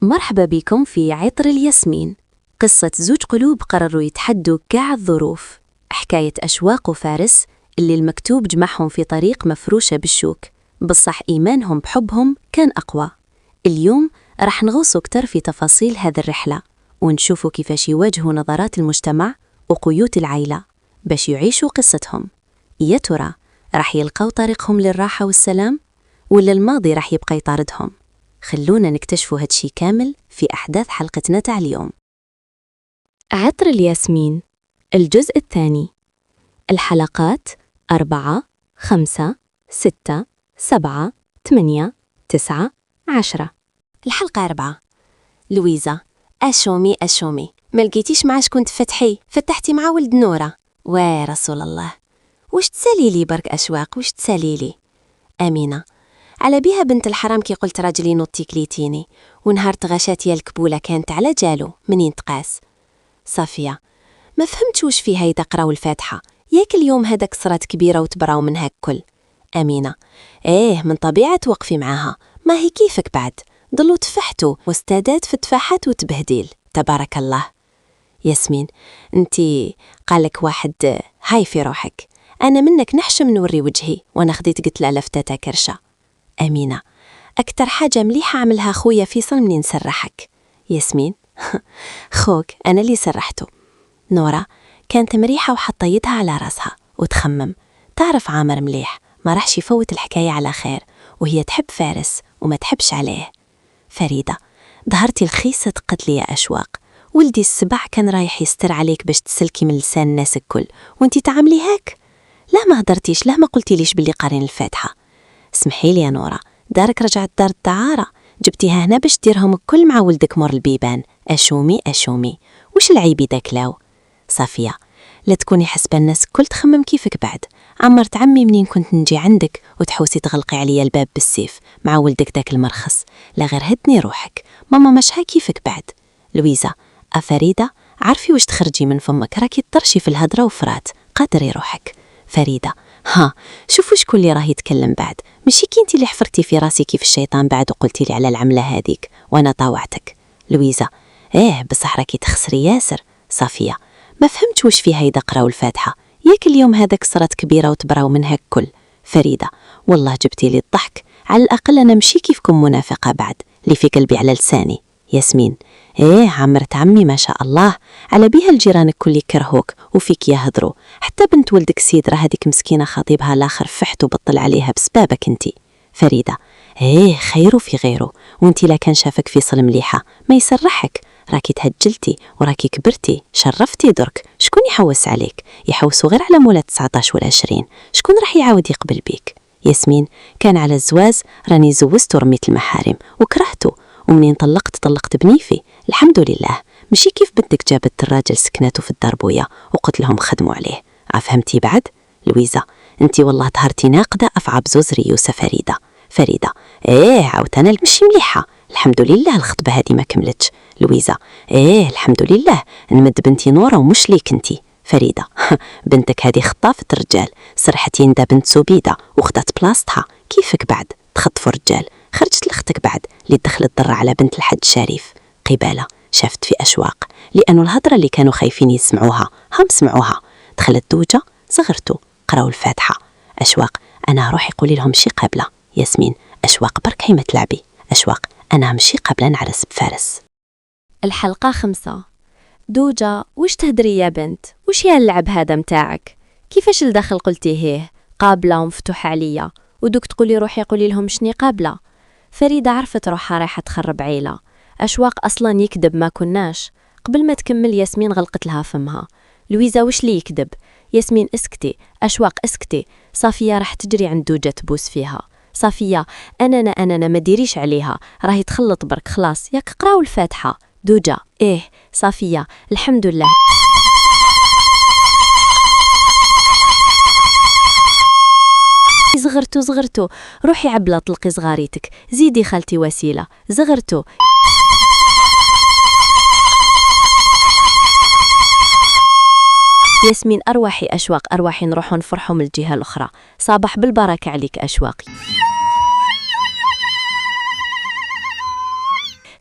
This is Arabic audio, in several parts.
مرحبا بكم في عطر الياسمين. قصة زوج قلوب قرروا يتحدوا كاع الظروف. حكاية أشواق وفارس اللي المكتوب جمعهم في طريق مفروشة بالشوك، بصح إيمانهم بحبهم كان أقوى. اليوم رح نغوصوا كتر في تفاصيل هذه الرحلة ونشوفوا كيفاش يواجهوا نظرات المجتمع وقيود العائلة باش يعيشوا قصتهم. يا ترى رح يلقوا طريقهم للراحة والسلام ولا الماضي رح يبقى يطاردهم؟ خلونا نكتشفوا هادشي كامل في أحداث حلقتنا تاع اليوم. عطر الياسمين الجزء الثاني. الحلقات 4 5 6 7 8 9 10. الحلقة 4. لويزا: أشومي ما لقيتيش مع شكون تفتحي؟ فتحتي مع ولد نورة. واه رسول الله، واش تسالي لي برك أشواق؟ واش تسالي لي؟ أمينة: على بيها بنت الحرام كي قلت راجلي نوطي كليتيني، ونهار تغاشات يا الكبولة كانت على جالو منين تقاس. صافية: ما فهمتش واش فيها يتقراو الفاتحة، ياك اليوم هذاك صرات كبيرة وتبراو منها الكل. أمينة: من طبيعة توقفي معاها، ما هي كيفك بعد، ضلوا تفحتوا واستادات في التفاحات وتبهديل، تبارك الله. ياسمين: انتي قالك واحد هاي في روحك، أنا منك نحشم نوري وجهي وانا خديت قتلة لفتاتا كرشة. أمينة: أكتر حاجة مليحة عملها خويا فيصل منين سرحك. ياسمين: خوك أنا اللي سرحته. نورة: كانت مريحة وحط يدها على راسها وتخمم، تعرف عامر مليح ما راحش يفوت الحكاية على خير، وهي تحب فارس وما تحبش عليه. فريدة: ظهرتي الخيسة قتل يا أشواق، ولدي السبع كان رايح يستر عليك باش تسلكي من لسان الناس الكل وانتي تعملي هاك. لا ما هدرتيش، لا ما قلتي ليش باللي قارين الفاتحة. اسمحي لي يا نورة، دارك رجعت دار الدعارة، جبتيها هنا باش ديرهم الكل مع ولدك مر البيبان. أشومي وش العيب داك لاو؟ صافية: لا تكوني حسب الناس كل تخمم كيفك بعد. عمرت عمي منين كنت نجي عندك وتحوسي تغلقي عليا الباب بالسيف مع ولدك داك المرخص، لا غير هدني روحك، ماما مشها كيفك بعد. لويزا: فريدة عارفي واش تخرجي من فمك، راكي تطرشي في الهدرة وفرات، قادري روحك. فريدة: ها شوفوا شكون اللي راه يتكلم بعد، ماشي كنتي اللي حفرتي في راسي كيف الشيطان بعد وقلتي لي على العملة هذيك وانا طاوعتك. لويزا: بصح راكي تخسري ياسر. صافية: ما فهمت واش فيها إذا قراو الفاتحة، ياك اليوم هذاك صرات كبيرة وتبراو منها الكل. فريدة: والله جبتي لي الضحك، على الأقل أنا مشي كيفكم منافقة بعد اللي في قلبي على لساني. ياسمين: عمرت عمي ما شاء الله، على بيها الجيران الكل يكرهوك وفيك يهضروا، حتى بنت ولدك سيدرة هذيك مسكينة خطيبها لاخر فحت وبطل عليها بسبابك انتي. فريدة: خيره في غيره، وانتي لا كان شافك فيصل مليحة ما يسرحك، راكي تهجلتي وراكي كبرتي شرفتي درك، شكون يحوس عليك؟ يحوسوا غير على مولات 19 ولا 20، شكون راح يعاود يقبل بيك؟ ياسمين: كان على الزواز راني زوزت ورميت المحارم وكرهته، ومنين طلقت بنيفي الحمد لله، مشي كيف بدك جابت الراجل سكناته في الدار بويا وقلت لهم خدموا عليه. عفهمتي بعد؟ لويزا: انتي والله طهرتي ناقدة أفعى بزوز ريوس. فريدة: عاوت أنا مشي مليحة، الحمد لله الخطبة هذه ما كملتش. لويزا: الحمد لله نمد بنتي نورة ومش ليك انتي. فريدة: بنتك هذه خطافة رجال، سرحتين دا بنت سبيدة وخدت بلاصتها، كيفك بعد تخطفوا رجال؟ خرجت لأختك بعد اللي دخلت ضر على بنت الحج شريف. قبالة: شافت في أشواق، لأنه الهضرة اللي كانوا خايفين يسمعوها هم سمعوها. دخلت دوجة صغرتو قراو الفاتحة. أشواق: أنا روحي قولي لهم شي قبلة. ياسمين: أشواق برك هي ما تلعبي. أشواق: أنا همشي قبل نعرس بفارس. الحلقة 5. دوجة: وش تهدري يا بنت؟ وش هي اللعب هذا متاعك؟ كيفاش الدخل قلتي قابلة ومفتوحة عليا، ودوك تقولي روحي قولي لهم شني قابلة؟ فريدة عرفت روحها رايحة تخرب عيلة. أشواق أصلا يكذب ما كناش. قبل ما تكمل ياسمين غلقت لها فمها. لويزا: وش لي يكذب؟ ياسمين: اسكتي. أشواق: اسكتي. صافية راح تجري عند دوجة تبوس فيها. صافية: أنا ما ديريش عليها، راهي تخلط برك، خلاص ياك قراو الفاتحة. دوجة: صافية الحمد لله. زغرتو روحي عبلة طلقي صغاريتك، زيدي خالتي وسيلة. زغرتو. ياسمين: أرواحي أشواق، أرواحي نروحوا نفرحوا من الجهة الأخرى. صباح بالبركة عليك أشواقي.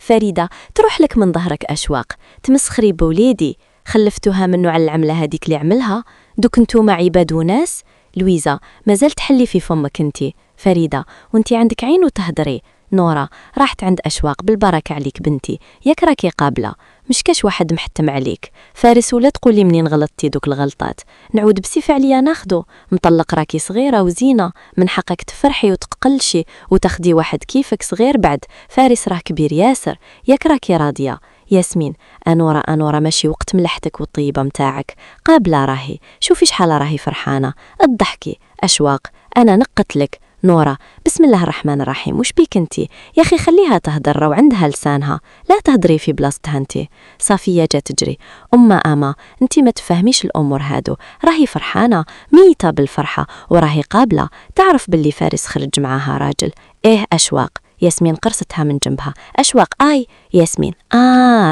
فريدة تروح لك من ظهرك أشواق، تمسخري بوليدي، خلفتوها منو على العملة هذيك اللي عملها، دوك انتوما عباد وناس. لويزا مازال تحلي في فمك انتي. فريدة وانتي عندك عين وتهدري. نورا راحت عند أشواق، بالبركة عليك بنتي، ياك راكي قابلة، مش كاش واحد محتم عليك. فارس ولا تقولي منين غلطتي دوك الغلطات، نعود بسيف عليا ناخدو. مطلق راكي صغيرة وزينة، من حقك تفرحي وتقلشي وتاخدي واحد كيفك صغير بعد. فارس راه كبير ياسر، ياك راكي راضية. ياسمين أنورا ماشي وقت ملحتك والطيبة متاعك، قابلة راهي، شوفي شحال راهي فرحانة، الضحكي. أشواق أنا نقتلك. نورا بسم الله الرحمن الرحيم، وش بيك انتي؟ يا أخي خليها تهدر وعندها لسانها، لا تهدري في بلاصتها انتي. صافية جات تجري. أما انتي ما تفهميش الأمور هادو، راهي فرحانة ميتة بالفرحة وراهي قابلة، تعرف باللي فارس خرج معاها راجل. إيه أشواق. ياسمين قرصتها من جنبها. أشواق آي. ياسمين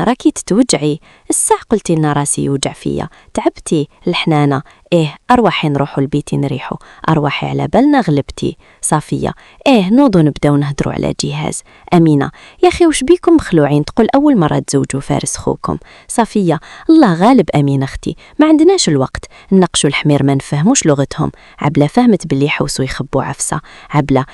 راكي تتوجعي، الساعة قلتي لنا راسي يوجع فيا، تعبتي الحنانة. إيه أرواحي نروحوا البيت نريحوا، أرواحي على بالنا غلبتي. صافية نوضو نبداو نهدروا على جهاز. أمينة يا أخي وش بيكم مخلوعين، تقول أول مرة تزوجوا فارس خوكم. صافية الله غالب. أمينة أختي ما عندناش الوقت نناقشوا الحمير، ما نفهموش لغتهم. عبلة فهمت باللي يحوسوا يخبوا عفسة. عبلة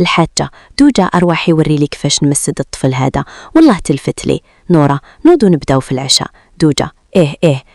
الحاجة دوجا أرواحي وريلي كيفاش نمسد الطفل هذا، والله تلفت لي. نورا نوضو نبداو في العشاء. دوجا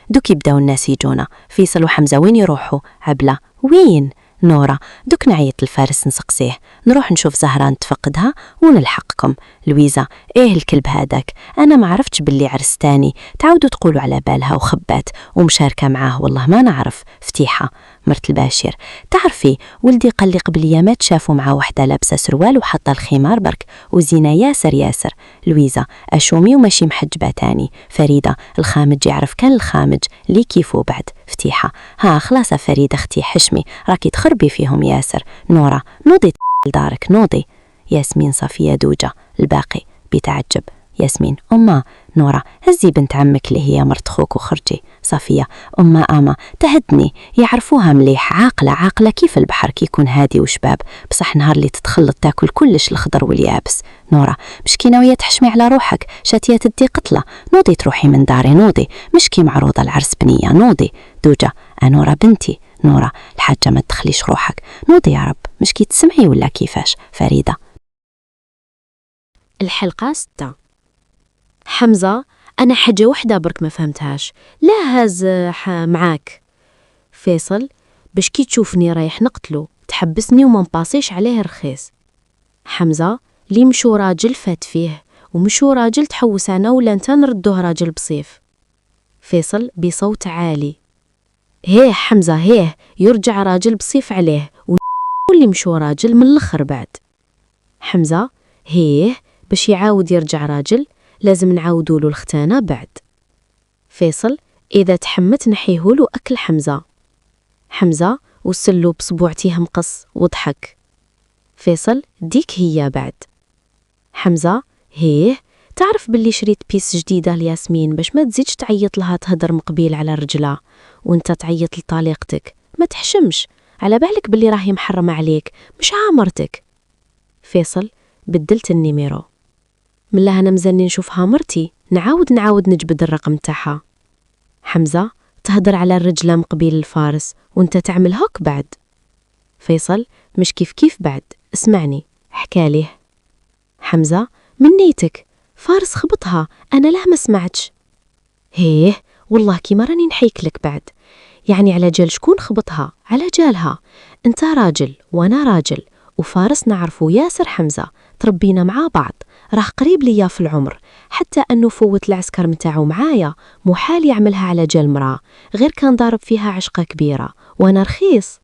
دوك يبداو الناس يجونا. فيصل وحمزة وين يروحوا؟ عبلة وين؟ نورا دوك نعيط الفارس نسقسيه، نروح نشوف زهرة نتفقدها ونلحقكم. لويزا الكلب هذاك، أنا ما عرفتش باللي عرس تاني، تعودوا تقولوا على بالها وخبات ومشاركة معاه، والله ما نعرف. فتيحة مرت الباشر تعرفي ولدي قال لي قبل يامات شافوا مع وحدة لابسة سروال وحاطة الخمار برك وزينة ياسر. لويزا أشومي وماشي محجبة تاني. فريدة الخامج يعرف كان الخامج لي كيفو بعد. فتيحة خلاص فريدة اختي حشمي، راكي تخربي فيهم ياسر. نورا نوضي لدارك نوضي. ياسمين صفية دوجة الباقي بيتعجب. ياسمين نورا هزي بنت عمك اللي هي مرت خوك وخرجي. صفية أما تهدني، يعرفوها مليح، عاقلة كيف البحر كيكون هادي وشباب، بصح نهار اللي تتخلط تاكل كلش الخضر واليابس. نورا مشكي ناوية تحشمي على روحك، شاتية تدي قتلة، نوضي تروحي من داري نوضي، مشكي معروضة العرس بنية نوضي. دوجة نورا بنتي. نورا الحاجة ما تخليش روحك، نوضي يا رب، مشكي تسمعي ولا كيفاش؟ فريدة الحلقة 6. حمزة أنا حاجة وحدة برك ما فهمتهاش، لا هاز معاك. فيصل باش كي تشوفني رايح نقتلو تحبسني وما نباسيش عليه رخيص. حمزة لي مشو راجل فات فيه، ومشو راجل تحوس أنا ولا انت نردوه راجل بصيف. فيصل بصوت عالي حمزة يرجع راجل بصيف عليه واللي مشو راجل من الاخر بعد. حمزة باش يعاود يرجع راجل لازم نعاودولو الختانة بعد. فيصل إذا تحمت نحيهولو أكل حمزة. حمزة وسلو بصبوعتيه مقص وضحك. فيصل ديك هي بعد. حمزة تعرف باللي شريت بيس جديدة لياسمين باش ما تزيدش تعيط لها تهدر مقبيل على رجلها وانت تعيط لطليقتك، ما تحشمش، على بالك باللي راهي محرمة عليك مش عامرتك. فيصل بدلت النيميرو، ملا أنا مزني نشوفها مرتي نعاود نجبد الرقم تاعها. حمزة تهدر على الرجلة مقبيل الفارس وانت تعمل هوك بعد. فيصل مش كيف بعد، اسمعني حكاليه. حمزة من نيتك، فارس خبطها أنا لا ما سمعتش. والله كيما راني نحيك لك بعد، يعني على جال شكون خبطها؟ على جالها، انت راجل وانا راجل وفارس نعرفو ياسر. حمزة تربينا مع بعض، راه قريب ليا في العمر، حتى أنه فوت العسكر متاعو معايا، محال يعملها على جال مراه، غير كان ضارب فيها عشقة كبيرة وانا رخيص.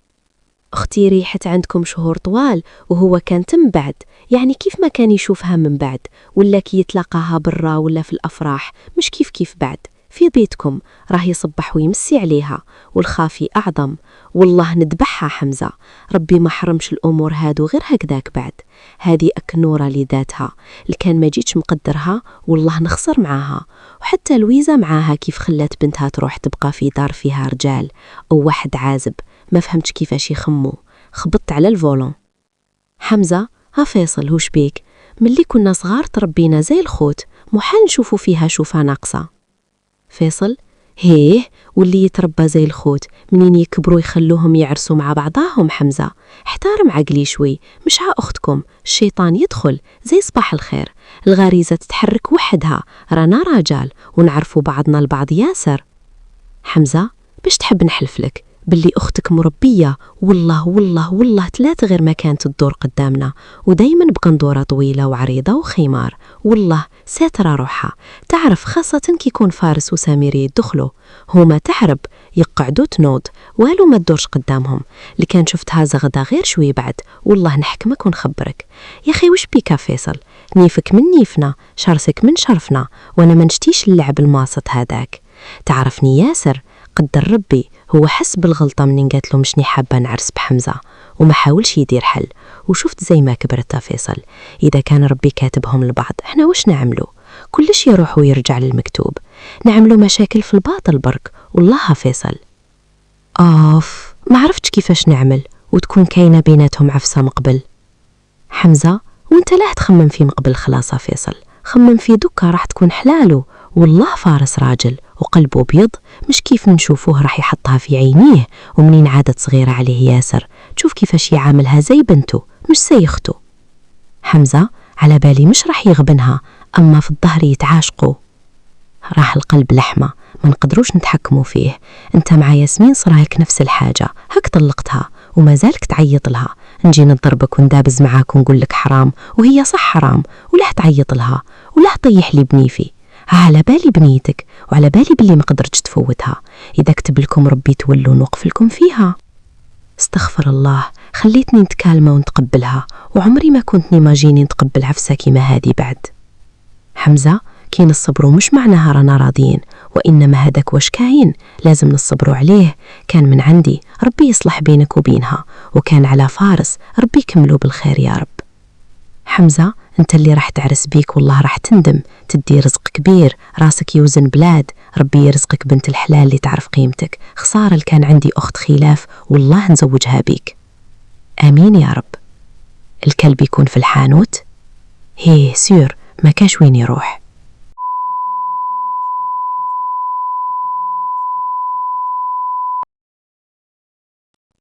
اختي ريحت عندكم شهور طوال وهو كان تم بعد، يعني كيف ما كان يشوفها من بعد ولا كي يتلاقاها برا ولا في الأفراح، مش كيف بعد في بيتكم راه يصبح ويمسي عليها، والخافي أعظم، والله ندبحها حمزة، ربي ما حرمش الأمور هادو غير هكذاك بعد. هذه أكنورة لذاتها، الكان ما جيتش مقدرها والله نخسر معاها. وحتى لويزا معاها كيف خلت بنتها تروح تبقى في دار فيها رجال أو واحد عازب، ما فهمتش كيفاش يخمو، خبطت على الفولون. حمزة: ها فيصل هوش بيك؟ ملي كنا صغار تربينا زي الخوت، محال نشوفوا فيها شوفة ناقصة. فيصل: هيه، واللي يتربى زي الخوت منين يكبروا يخلوهم يعرسوا مع بعضاهم؟ حمزة: احترم عقلي شوي، مش ها أختكم، الشيطان يدخل زي صباح الخير، الغريزة تتحرك وحدها، رانا راجال ونعرفوا بعضنا البعض ياسر. حمزة: باش تحب نحلف لك باللي أختك مربية، والله والله والله 3 غير ما كانت تدور قدامنا، ودايما بقندورة طويلة وعريضة وخمار، والله ساترة روحها، تعرف خاصة كي يكون فارس وساميري يدخلوا، هما تحرب يقعدوا تنوض، والو ما تدورش قدامهم، اللي كان شفتها زغدا غير شوي بعد، والله نحكمك ونخبرك. يا أخي وش بيكا فيصل؟ نيفك من نيفنا، شرسك من شرفنا، وانا ما نشتيش اللعب الماسط هذاك. تعرفني ياسر، قدر ربي هو حس بالغلطة منين قالت له مشني حابة نعرس بحمزة، وما حاولش يدير حل، وشفت زي ما كبرت فيصل. إذا كان ربي كاتبهم لبعض، احنا وش نعملو؟ كلش يروح ويرجع للمكتوب، نعملو مشاكل في الباطل برك، والله فيصل. ما عرفتش كيفاش نعمل وتكون كاينة بيناتهم عفسة مقبل. حمزة: وانت لا تخمم في مقبل، خلاص فيصل، خمم في دكا راح تكون حلالو، والله فارس راجل وقلبه بيض، مش كيف نشوفوه راح يحطها في عينيه، ومنين عادت صغيرة عليه ياسر تشوف كيفاش يعاملها زي بنته مش زي اخته. حمزة: على بالي مش راح يغبنها، أما في الظهر يتعاشقوا. راح القلب لحمة، ما نقدروش نتحكموا فيه، انت مع ياسمين صرايك نفس الحاجة، هك طلقتها وما زالك تعيط لها، نجي نضربك وندابز معاك ونقول لك حرام، وهي صح حرام، ولا تعيط لها ولا طيح لي بنيفي. على بالي بنيتك، وعلى بالي باللي ما قدرتش تفوتها، إذا كتب لكم ربي تولوا نوقف لكم فيها. استغفر الله، خليتني نتكالمة ونتقبلها، وعمري ما كنت نيماجيني نتقبل عفسة كيما هادي بعد. حمزة: كي نصبروا مش معناها رانا راضيين، وإنما هذاك واش كاين لازم نصبروا عليه، كان من عندي ربي يصلح بينك وبينها، وكان على فارس ربي يكملوا بالخير يا رب. حمزة: انت اللي راح تعرس بيك والله راح تندم، تدي رزق كبير، راسك يوزن بلاد، ربي يرزقك بنت الحلال اللي تعرف قيمتك، خسارة اللي كان عندي أخت خلاف، والله نزوجها بيك. آمين يا رب. الكلب يكون في الحانوت؟ هيه سير، ما كاش وين يروح.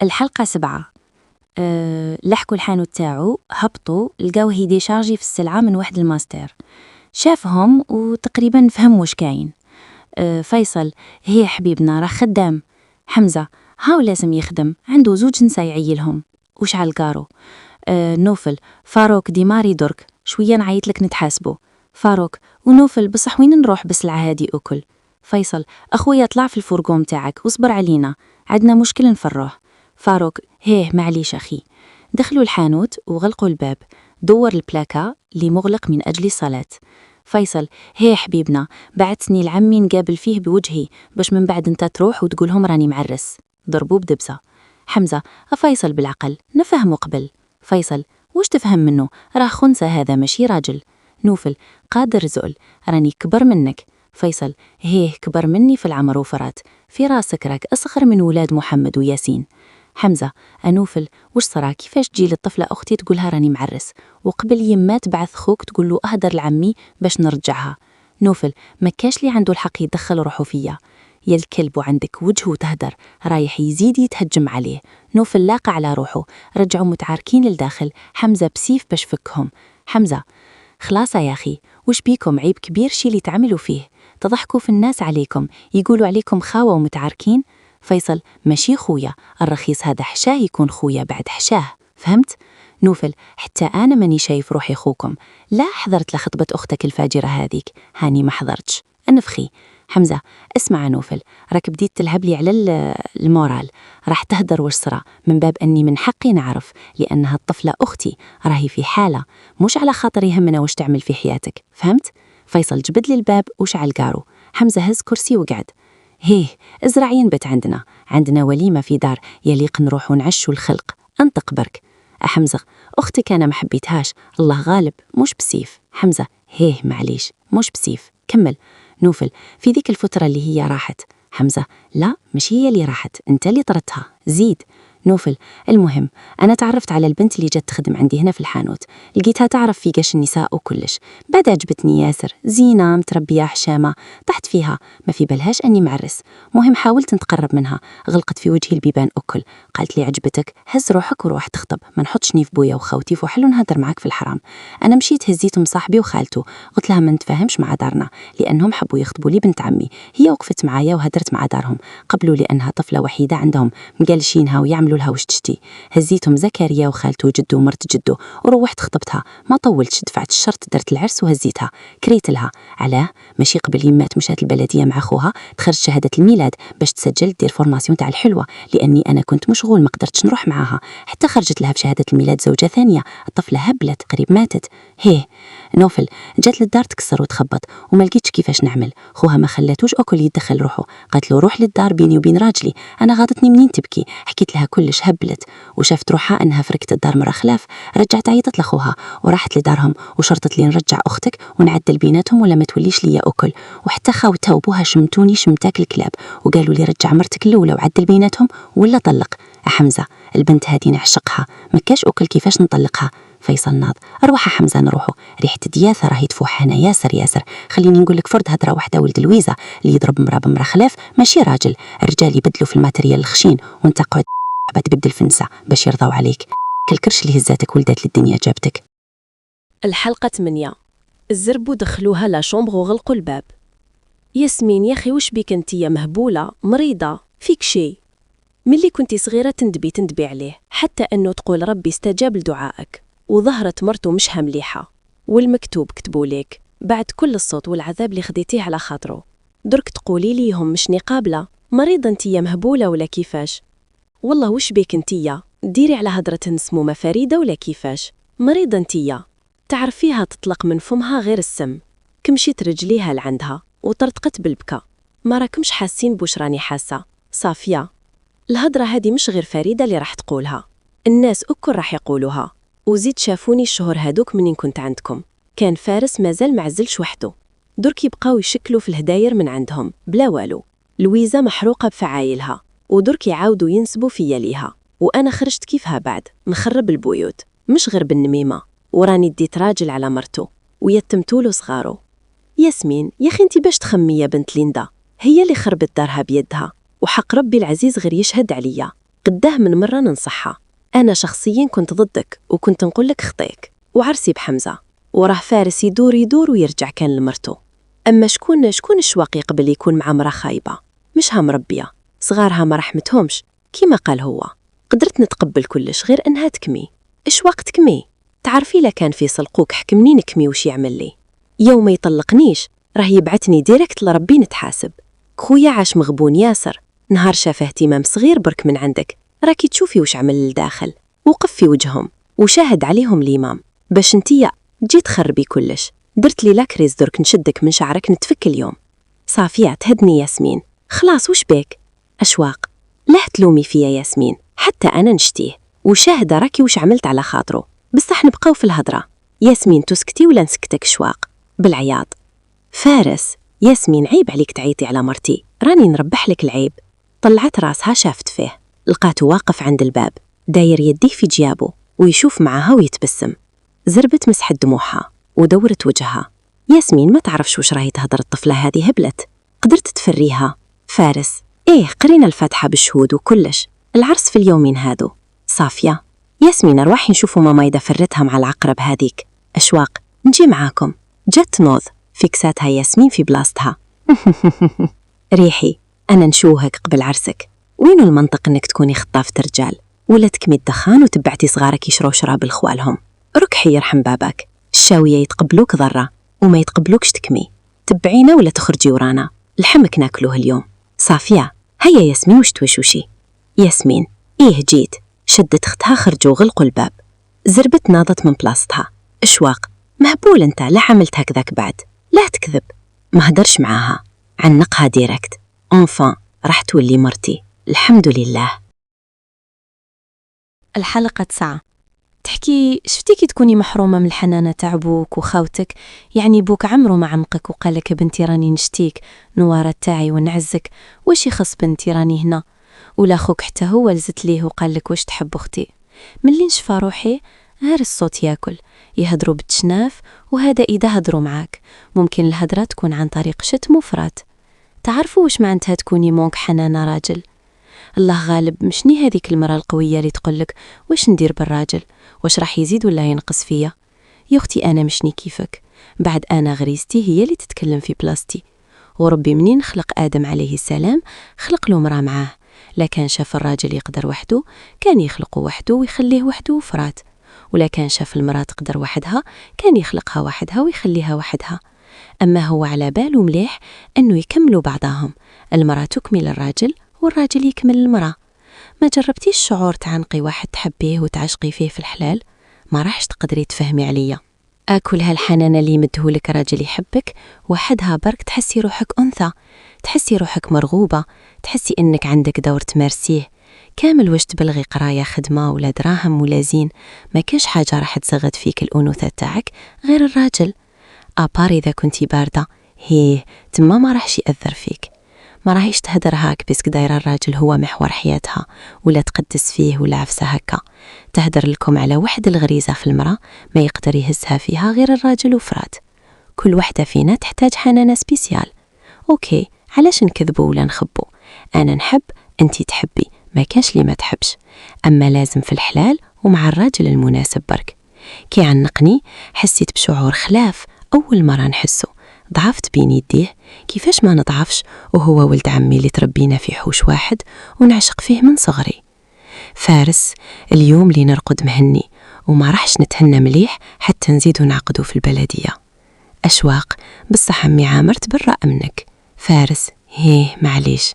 الحلقة 7. لحقوا الحانوت تاعو، هبطوا لقاوه يديشارجي في السلعة من واحد الماستر، شافهم وتقريبا فهم واش كاين. فيصل: هي حبيبنا راه خدام. حمزة: هاو لازم يخدم، عنده 2 نسا يعيلهم. وش على الكارو؟ نوفل: فاروق ديماري درك، شوية نعيط لك نتحاسبو. فاروق: ونوفل بصح وين نروح بسلعة هادي أكل؟ فيصل: أخويا طلع في الفورقوم تاعك واصبر علينا، عندنا مشكل نفروه. فاروق: هيه معليش أخي. دخلوا الحانوت وغلقوا الباب، دور البلاكا اللي مغلق من أجل الصلاة. فيصل: هيه حبيبنا، بعتني لعمي نقابل فيه بوجهي باش من بعد انت تروح وتقولهم راني معرس. ضربوه بدبسة. حمزة: فيصل بالعقل نفهمه قبل. فيصل: وش تفهم منه؟ راه خنسة هذا ماشي راجل. نوفل: قادر زؤل، راني كبر منك. فيصل: هيه كبر مني في العمر وفرات، في راسك راك أصغر من ولاد محمد وياسين. حمزة: أنوفل وش صرا؟ كيفاش تجي للطفلة أختي تقولها راني معرس، وقبل يما تبعث خوك تقول له أهدر لعمي باش نرجعها؟ نوفل: مكاش لي عنده الحق يدخل روحه فيا. يا الكلب وعندك وجه وتهدر، رايح يزيد يتهجم عليه. نوفل لاقى على روحه، رجعوا متعاركين للداخل، حمزة بسيف باش فكهم. حمزة: خلاص يا أخي، وش بيكم؟ عيب كبير شي اللي تعملوا فيه، تضحكوا في الناس عليكم، يقولوا عليكم خاوة ومتعاركين. فيصل: ماشي خويا، الرخيص هذا حشاه يكون خويا بعد حشاه، فهمت؟ نوفل: حتى أنا ماني شايف روحي خوكم، لا حضرت لخطبة أختك الفاجرة هذيك، هاني ما حضرتش، أنفخي. حمزة: اسمع نوفل، راك بديت تلعب لي على المورال، راح تهدر وش صرا، من باب أني من حقي نعرف، لأنها الطفلة أختي راهي في حالة، مش على خاطر يهمنا وش تعمل في حياتك، فهمت؟ فيصل: جبد لي الباب وشعل قارو. حمزة هز كرسي وقعد. هيه ازرع ينبت عندنا وليمة في دار، يليق نروح ونعشوا الخلق، انطق برك. حمزة: أختك أنا ما حبيتهاش، الله غالب مش بسيف. حمزة: هيه معليش مش بسيف، كمل. نوفل: في ذيك الفترة اللي هي راحت. حمزة: لا مش هي اللي راحت، انت اللي طردتها، زيد. نوفل، المهم أنا تعرفت على البنت اللي جت تخدم عندي هنا في الحانوت، لقيتها تعرف في قش النساء وكلش. بعد عجبتني ياسر، زينة متربية حشامة، طحت فيها، ما في بالهاش أني معرس. مهم حاولت نتقرب منها، غلقت في وجهي البيبان أكل. قالت لي عجبتك، هز روحك وروح تخطب، ما نحطشني في بويا وخوتي وحلو نهدر معاك في الحرام. أنا مشيت هزيتهم صاحبي وخالته، قلت لها ما نتفاهمش مع دارنا، لأنهم حبوا يخطبوا لي بنت عمي. هي وقفت معايا وهدرت مع دارهم، قبلوا لأنها طفلة وحيدة عندهم، مقالشينها ويعملوا لها وش تشتي. هزيتهم زكريا وخالته وجدو ومرت جدو وروحت خطبتها. ما طولتش، دفعت الشرط، درت العرس وهزيتها. كريت لها علاه ماشي قبل يمات مشات البلديه مع خوها تخرج شهاده الميلاد باش تسجل دير فورماسيون تاع الحلوه، لاني انا كنت مشغول ما قدرتش نروح معاها. حتى خرجت لها بشهاده الميلاد زوجه ثانيه، الطفله هبلت قريب ماتت. هيه نوفل، جات للدار تكسر وتخبط وما لقيتش كيفاش نعمل. خوها ما خلاتوش اكل يدخل روحه، قالت له روح للدار بيني وبين راجلي. انا غاضتني منين تبكي، حكيت لها كلش، هبلت وشافت روحها انها فركت الدار مرة خلاف. رجعت عيطت لخوها وراحت لدارهم وشرطت لي نرجع اختك ونعدل بيناتهم ولا ما توليش ليا اكل. وحتى خاوتها وبوها شمتوني شمتاك الكلاب وقالوا لي رجع مرتك الاولى وعدل بيناتهم ولا طلق. حمزه البنت هذه نعشقها، ما كاش اكل كيفاش نطلقها. فيصل ناض، اروح حمزه نروحوا، ريحه دياثه راهي تفوح هنا. ياسر خليني نقول لك فرد هضره واحده، ولد لويزا اللي يضرب مرا بمرا خلاف ماشي راجل. الرجال يبدلوا في الماتريال الخشين وانت قعد تبدل في النساء باش يرضاو عليك. كالكرش اللي هزاتك ولدات للدنيا جابتك. الحلقة 8. الزربو دخلوها لا شومبر وغلقوا الباب. ياسمين يا اخي وش بيك انتيا مهبولة مريضة فيك شي؟ ملي كنتي صغيرة تندبي عليه، حتى انه تقول ربي استجاب لدعائك، وظهرت مرته مش مليحة، والمكتوب كتبوا لك بعد كل الصوت والعذاب اللي خديتيه على خاطره، درك تقولي ليهم مش قابلة؟ مريضة انتيا مهبولة ولا كيفاش؟ والله وش بيك انتيا ديري على هدرة مسمومة فريدة ولا كيفاش؟ مريضة انتيا تعرفيها تطلق من فمها غير السم، كمشيت رجليها لعندها وطرطقت بالبكا. ما راكمش حاسين بوش راني حاسة صافية؟ الهدرة هذه مش غير فريدة اللي راح تقولها، الناس أكل راح يقولوها. وزيد شافوني الشهور هادوك منين كنت عندكم، كان فارس مازال معزلش وحده، درك يبقاو يشكلوا في الهداير من عندهم بلا والو. لويزا محروقة بفعايلها ودرك يعاودوا ينسبوا فيا ليها، وأنا خرجت كيفها بعد نخرب البيوت مش غير بالنميمة، وراني اديت راجل على مرته ويتمتولو صغارو. ياسمين يا اخي انتي باش تخمي يا بنت ليندا، هي اللي خربت دارها بيدها، وحق ربي العزيز غير يشهد عليا، قداه من مرة ننصحها. أنا شخصيا كنت ضدك وكنت نقول لك خطيك، وعرسي بحمزة وراه فارس يدور ويرجع كان لمرته. أما شكون الشواق يقبل يكون مع مرة خايبة؟ مش ها مربية صغارها ما رحمتهمش كيما قال هو. قدرت نتقبل كلش غير أنها تكمي. إيش وقت تكمي؟ تعرفي لا كان في سلقوك حكمني نكمي وش يعمل لي. يوم ما يطلقنيش راه يبعتني ديريكت لربي نتحاسب. خويا عاش مغبون ياسر، نهار شافه اهتمام صغير برك من عندك راكي تشوفي وش عمل للداخل، وقف في وجههم وشاهد عليهم الإمام باش انتيا جيت خربي كلش. درت لي لاكريز درك نشدك من شعرك نتفك اليوم. صافية تهدني ياسمين، خلاص وش بيك؟ أشواق لا تلومي فيا ياسمين، حتى أنا نشتيه وشاهد راكي وش عملت على خاطره، بصح نبقاو في الهضرة. ياسمين تسكتي ولا نسكتك شواق؟ بالعياط. فارس ياسمين عيب عليك تعيطي على مرتي، راني نربح لك العيب. طلعت راسها شافت فيه، لقاته واقف عند الباب داير يديه في جيابه ويشوف معها ويتبسم. زربت مسحت دموعها ودورت وجهها. ياسمين ما تعرفش وش راهي تهضر الطفلة هذه، هبلت. قدرت تفريها. فارس قرينا الفاتحة بالشهود وكلش، العرس في اليومين هادو. صافية ياسمين ارواحي نشوفوا ماما إذا فرتها مع العقرب هذيك. أشواق نجي معاكم. جت نوض فيكساتها ياسمين في بلاصتها. ريحي أنا نشوهك قبل عرسك، وينو المنطق أنك تكوني خطافة رجال ولا تكمي الدخان وتبعتي صغارك يشروا شراب لخوالهم؟ ركحي يرحم بابك، الشاوية يتقبلوك ضرة وما يتقبلوكش تكمي، تبعينا ولا تخرجي ورانا، الحمك ناكلوه اليوم. صافية هيا ياسمين وش توشوشي؟ ياسمين جيت. شدت اختها خرجوا غلقوا الباب. زربت ناضت من بلاصتها. أشواق مهبول انت، لا عملت هكذاك بعد، لا تكذب. ما هدرش معاها، عنقها ديركت. انفان راح تولي مرتي الحمد لله. الحلقة 9. تحكي شفتي كي تكوني محرومة من الحنانة تاع بوك وخوتك، يعني بوك عمره ما عمقك وقالك بنتي راني نشتيك نوارة تاعي ونعزك، واش يخص بنتي راني هنا، ولا خوك حتى هو لزت ليه وقال لك واش تحب أختي. ملي نشفى روحي غير الصوت ياكل، يهدروا بالتشناف، وهذا إذا هدروا معاك. ممكن الهدرة تكون عن طريق شتم وفرات. تعرفوا واش معناتها تكوني مونك حنانة راجل؟ الله غالب مشني هذيك المرأة القوية اللي تقولك واش ندير بالراجل، واش راح يزيد ولا ينقص فيا. يا أختي أنا مشني كيفك، بعد أنا غريزتي هي اللي تتكلم في بلاستي. وربي منين خلق آدم عليه السلام خلق له مرأة معاه، لا كان شاف الراجل يقدر وحده كان يخلقه وحده ويخليه وحده وفرات، ولا كان شاف المرأة تقدر وحدها كان يخلقها وحدها ويخليها وحدها. أما هو على باله مليح أنه يكملوا بعضهم، المرأة تكمل الراجل والراجل يكمل المرأة. ما جربتيش شعور تعنقي واحد تحبيه وتعشقي فيه في الحلال؟ ما راحش تقدري تفهمي عليا. آكل هالحنانة اللي مدهولك راجل يحبك وحدها برك تحسي روحك أنثى، تحسي روحك مرغوبة، تحسي إنك عندك دور تمارسيه كامل. واش تبلغي قراية خدمة ولا دراهم ولا زين، ما كاش حاجة راح تزغد فيك الأنوثة تاعك غير الراجل. أبار إذا كنتي باردة تما ما راحش يأثر فيك، ما راهيش تهدر هاك بسك دايرة الراجل هو محور حياتها ولا تقدس فيه ولا عفسه هكا. تهدر لكم على واحد الغريزة في المرأة ما يقدر يهزها فيها غير الراجل وفرات. كل واحدة فينا تحتاج حنانة سبيسيال. أوكي، علاش نكذبوا ولا نخبوا؟ أنا نحب، أنتي تحبي، ما كانش لي ما تحبش. أما لازم في الحلال ومع الراجل المناسب برك. كي عنقني حسيت بشعور خلاف أول مرة نحسه، ضعفت بين يديه. كيفاش ما نضعفش وهو ولد عمي اللي تربينا في حوش واحد ونعشق فيه من صغري. فارس اليوم اللي نرقد مهني وما راحش نتهنى مليح حتى نزيدو نعقدو في البلدية. أشواق، بصح عمي عامر تبرأ منك. فارس معليش.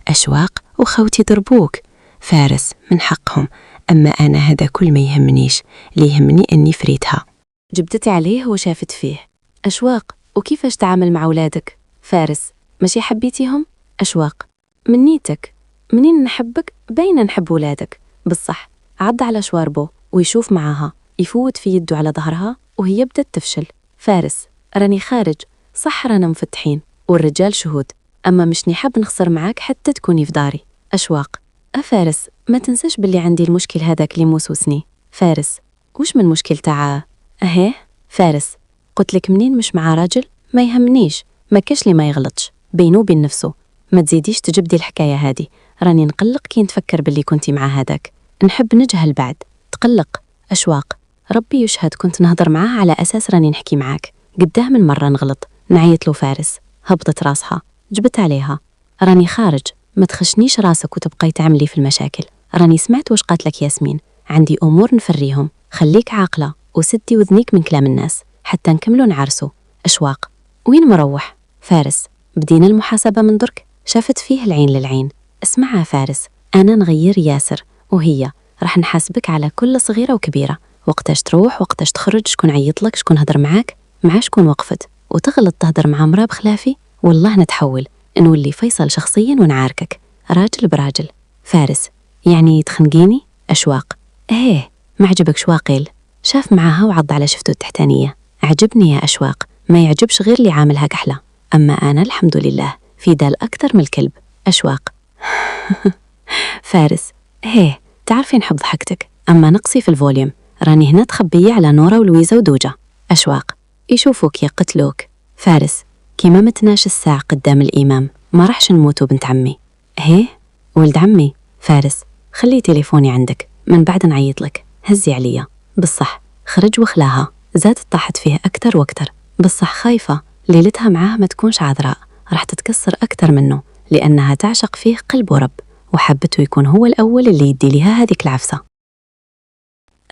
أشواق وخوتي ضربوك. فارس من حقهم، أما أنا هذا كل ما يهمنيش، اللي يهمني أني فريتها. جبدتي عليه وشافت فيه. أشواق، وكيفاش تعامل مع أولادك؟ فارس، ماشي حبيتيهم؟ أشواق، من نيتك، منين نحبك باينة نحب ولادك. بصح عض على شواربو ويشوف معاها، يفوت في يده على ظهرها وهي بدأت تفشل. فارس، راني خارج، صح رانا مفتحين والرجال شهود، أما مش نحب نخسر معاك حتى تكوني في داري. أشواق، فارس ما تنساش باللي عندي المشكل هذاك اللي موسوسني. فارس، وش من مشكل تاع فارس، قلت لك منين مش مع راجل ما يهمنيش، ما كاش لي ما يغلطش بينه وبين نفسه. ما تزيديش تجبدي الحكاية هذه، راني نقلق كي نتفكر باللي كنتي مع هذاك. نحب نجهل بعد تقلق. أشواق، ربي يشهد كنت نهضر معاه على أساس راني نحكي معاك، قداه من مرة نغلط. نعيط له. فارس هبطت راسها، جبت عليها. راني خارج، ما تخشنيش راسك وتبقي تعملي في المشاكل. راني سمعت واش قالت لك ياسمين، عندي أمور نفريهم، خليك عاقلة وسدي وذنيك من كلام الناس حتى نكملوا نعرسوا. أشواق، وين مروح؟ فارس، بدينا المحاسبة من درك، شافت فيه العين للعين. اسمعها فارس، أنا نغير ياسر وهي راح نحاسبك على كل صغيرة وكبيرة، وقتاش تروح وقتاش تخرج، شكون عيطلك، شكون هدر معاك، مع شكون وقفت، وتغلط تهدر مع مرا بخلافي. والله نتحول نولي فيصل شخصيا ونعاركك راجل براجل. فارس، يعني تخنقيني؟ أشواق، ما عجبك شواقيل؟ شاف معاها وعض على شفته التحتانية. عجبني يا أشواق، ما يعجبش غير اللي عاملها كحلة، أما أنا الحمد لله في دال أكثر من الكلب. أشواق فارس، تعرفي نحب ضحكتك، أما نقصي في الفوليوم، راني هنا تخبية على نورة ولويزة ودوجة. أشواق، يشوفوك يقتلوك. فارس، كيما متناش الساعة قدام الإمام ما راحش نموتو بنت عمي. ولد عمي. فارس، خلي تليفوني عندك، من بعد نعيطلك، هزي عليا. بصح خرج وخلاها، زادت طاحت فيه أكتر وأكتر. بصح خايفة ليلتها معاه ما تكونش عذراء، راح تتكسر أكتر منه، لأنها تعشق فيه قلب ورب، وحبته يكون هو الأول اللي يدي لها هذيك العفسة.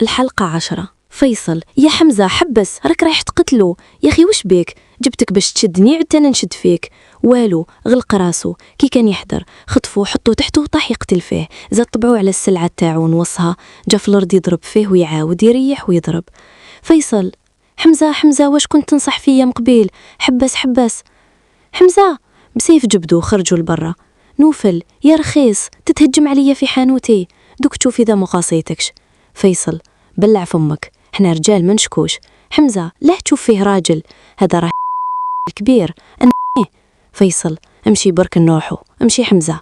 الحلقة 10. فيصل، يا حمزة حبس، راك رايح تقتلو. يا أخي وش بيك؟ جبتك باش تشدني عدت أنا نشد فيك. والو، غلق راسو، كي كان يحضر خطفوه حطوه تحته وطاح يقتل فيه، زاد طبعوه على السلعة تاعو ونوصها، جا في الأرض يضرب فيه ويعاود يريح ويضرب. فيصل، حمزة واش كنت تنصح فيا مقبيل؟ حبس حمزة، بسيف جبدو خرجوا لبرا. نوفل، يا رخيص تتهجم عليا في حانوتي، دوك تشوفي ذا مقاصيتكش. فيصل، بلع فمك، احنا رجال منشكوش. حمزة، لا تشوف فيه راجل، هذا راه الكبير. فيصل، امشي برك نروحو، امشي حمزة.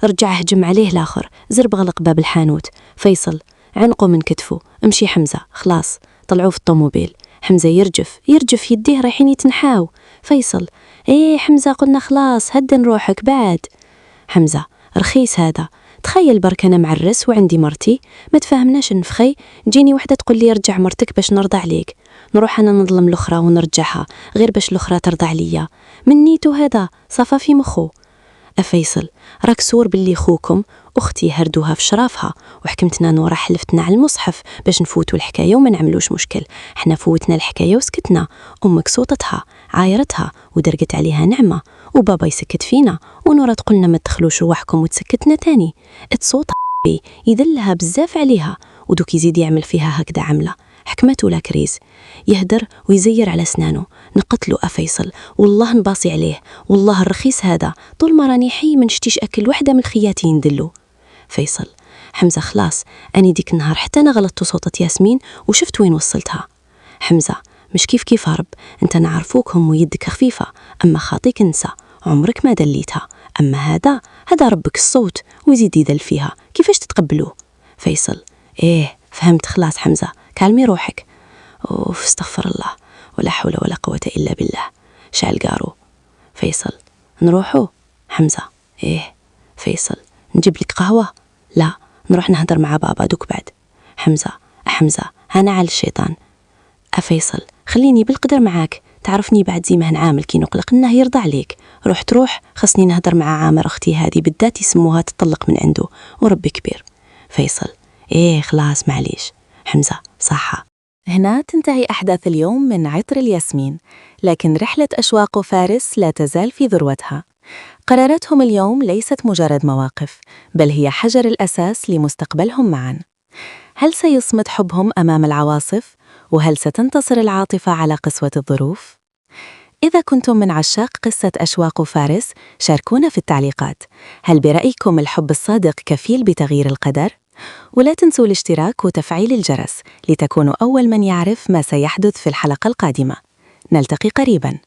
رجع هجم عليه الآخر، زرب غلق باب الحانوت. فيصل عنقه من كتفه. امشي حمزة، خلاص. طلعوه في الطوموبيل. حمزة يرجف يديه رايحين يتنحاو. فيصل ايه حمزة قلنا خلاص هدن روحك بعد. حمزة رخيص هذا، تخيل برك أنا معرس وعندي مرتي، ما تفاهمناش نفخي، تجيني وحدة تقول لي ارجع مرتك باش نرضى عليك، نروح أنا نظلم الأخرى ونرجعها غير باش الأخرى ترضى عليا. من نيتو هذا صفا في مخو. أفيصل راك سور باللي خوكم أختي هردوها في شرافها، وحكمتنا نورا حلفتنا على المصحف باش نفوتوا الحكاية وما نعملوش مشكل. حنا فوتنا الحكاية وسكتنا. أمك صوتتها عايرتها ودرقت عليها نعمة، وبابا يسكت فينا، ونورا تقولنا ما تدخلوش رواحكم وتسكتنا تاني. اتصوت بي يذلها بزاف عليها، ودوك يزيد يعمل فيها هكذا عملة. حكمته لا كريز، يهدر ويزير على سنانه. نقتلو أفيصل، والله نباصي عليه، والله الرخيص هذا طول ما راني حي ما نشتيش أكل وحدة من خياتي ندلو. فيصل حمزة خلاص، أني ديك النهار حتى أنا غلطت صوتة ياسمين وشفت وين وصلتها. حمزة مش كيف رب، انت نعرفوك هم ويدك خفيفة، أما خاطيك نسى عمرك ما دليتها، أما هذا ربك الصوت ويزيد يدل فيها، كيفاش تتقبلوه؟ فيصل إيه فهمت خلاص حمزة، كالمي روحك. أوف استغفر الله، ولا حول ولا قوة إلا بالله. شعل قارو. فيصل نروحو؟ حمزة إيه. فيصل نجيب لك قهوة؟ لا، نروح نهدر مع بابا دوك بعد. حمزة أنا على الشيطان. أفيصل خليني بالقدر معاك، تعرفني بعد زي ما هنعامل كي نقلق إنه يرضى عليك. تروح خصني نهدر مع عامر أختي هذه بالذات يسموها تطلق من عنده، وربي كبير. فيصل إيه خلاص معليش. حمزة صحة. هنا تنتهي أحداث اليوم من عطر الياسمين، لكن رحلة أشواق فارس لا تزال في ذروتها. قراراتهم اليوم ليست مجرد مواقف، بل هي حجر الأساس لمستقبلهم معاً. هل سيصمد حبهم أمام العواصف؟ وهل ستنتصر العاطفة على قسوة الظروف؟ إذا كنتم من عشاق قصة أشواق فارس، شاركونا في التعليقات. هل برأيكم الحب الصادق كفيل بتغيير القدر؟ ولا تنسوا الاشتراك وتفعيل الجرس لتكونوا أول من يعرف ما سيحدث في الحلقة القادمة. نلتقي قريباً.